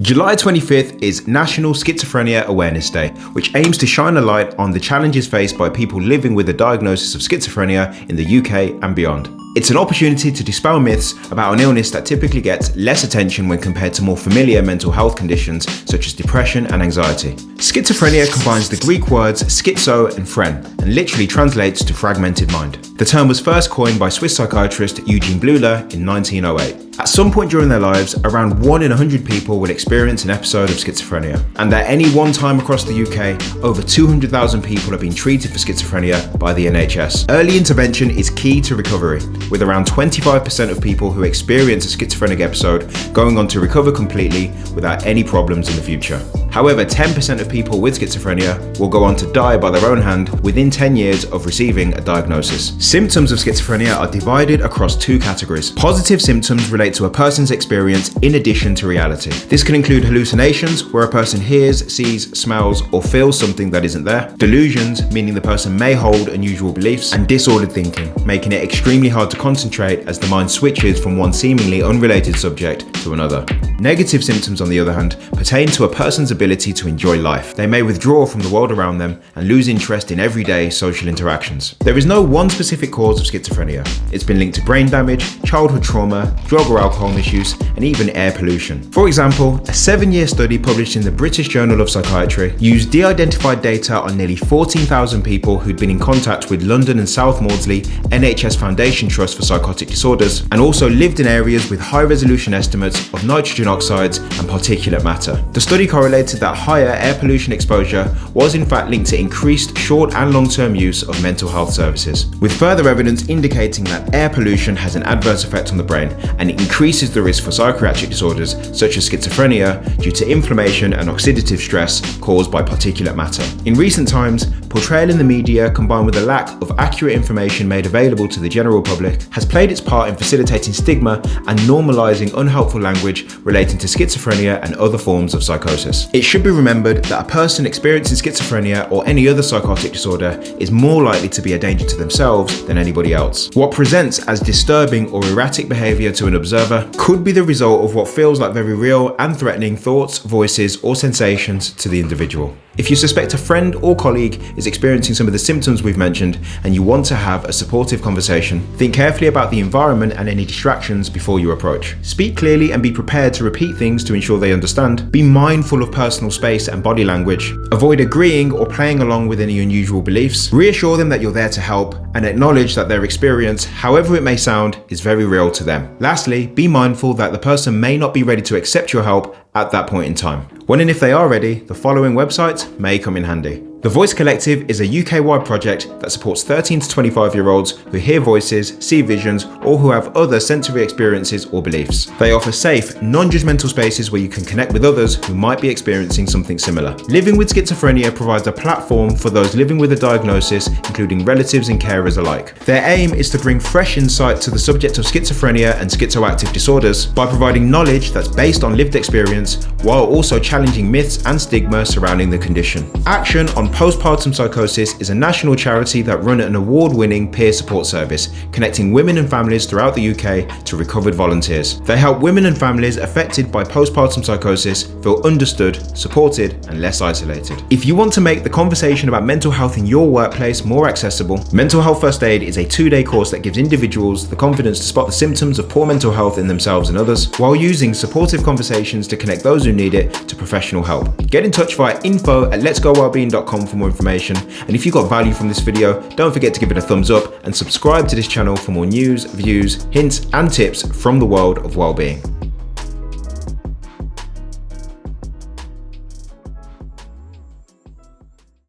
July 25th is National Schizophrenia Awareness Day, which aims to shine a light on the challenges faced by people living with a diagnosis of schizophrenia in the UK and beyond. It's an opportunity to dispel myths about an illness that typically gets less attention when compared to more familiar mental health conditions such as depression and anxiety. Schizophrenia combines the Greek words schizo and phren, and literally translates to fragmented mind. The term was first coined by Swiss psychiatrist Eugene Bleuler in 1908. At some point during their lives, around 1 in 100 people will experience an episode of schizophrenia. And at any one time across the UK, over 200,000 people have been treated for schizophrenia by the NHS. Early intervention is key to recovery, with around 25% of people who experience a schizophrenic episode going on to recover completely without any problems in the future. However, 10% of people with schizophrenia will go on to die by their own hand within 10 years of receiving a diagnosis. Symptoms of schizophrenia are divided across two categories. Positive symptoms relate to a person's experience in addition to reality. This can include hallucinations, where a person hears, sees, smells, or feels something that isn't there. Delusions, meaning the person may hold unusual beliefs. And disordered thinking, making it extremely hard to concentrate as the mind switches from one seemingly unrelated subject to another. Negative symptoms, on the other hand, pertain to a person's ability to enjoy life. They may withdraw from the world around them and lose interest in everyday social interactions. There is no one specific cause of schizophrenia. It's been linked to brain damage, childhood trauma, drug or alcohol misuse, and even air pollution. For example, a 7-year study published in the British Journal of Psychiatry used de-identified data on nearly 14,000 people who'd been in contact with London and South Maudsley NHS Foundation Trust for Psychotic Disorders, and also lived in areas with high-resolution estimates of nitrogen oxides and particulate matter. The study correlated that higher air pollution exposure was in fact linked to increased short and long-term use of mental health services, with further evidence indicating that air pollution has an adverse effect on the brain and it increases the risk for psychiatric disorders such as schizophrenia due to inflammation and oxidative stress caused by particulate matter. In recent times, portrayal in the media combined with a lack of accurate information made available to the general public has played its part in facilitating stigma and normalising unhelpful language relating to schizophrenia and other forms of psychosis. It should be remembered that a person experiencing schizophrenia or any other psychotic disorder is more likely to be a danger to themselves than anybody else. What presents as disturbing or erratic behaviour to an observer could be the result of what feels like very real and threatening thoughts, voices, or sensations to the individual. If you suspect a friend or colleague is experiencing some of the symptoms we've mentioned and you want to have a supportive conversation, think carefully about the environment and any distractions before you approach. Speak clearly and be prepared to repeat things to ensure they understand. Be mindful of personal space and body language. Avoid agreeing or playing along with any unusual beliefs. Reassure them that you're there to help and acknowledge that their experience, however it may sound, is very real to them. Lastly, be mindful that the person may not be ready to accept your help at that point in time. When and if they are ready, the following websites may come in handy. The Voice Collective is a UK-wide project that supports 13 to 25-year-olds who hear voices, see visions, or who have other sensory experiences or beliefs. They offer safe, non-judgmental spaces where you can connect with others who might be experiencing something similar. Living with Schizophrenia provides a platform for those living with a diagnosis, including relatives and carers alike. Their aim is to bring fresh insight to the subject of schizophrenia and schizoactive disorders by providing knowledge that's based on lived experience, while also challenging myths and stigma surrounding the condition. Action on Postpartum Psychosis is a national charity that run an award-winning peer support service, connecting women and families throughout the UK to recovered volunteers. They help women and families affected by postpartum psychosis feel understood, supported, and less isolated. If you want to make the conversation about mental health in your workplace more accessible, Mental Health First Aid is a 2-day course that gives individuals the confidence to spot the symptoms of poor mental health in themselves and others, while using supportive conversations to connect those who need it to professional help. Get in touch via info@letsgowellbeing.com for more information, and if you got value from this video, don't forget to give it a thumbs up and subscribe to this channel for more news, views, hints and tips from the world of wellbeing.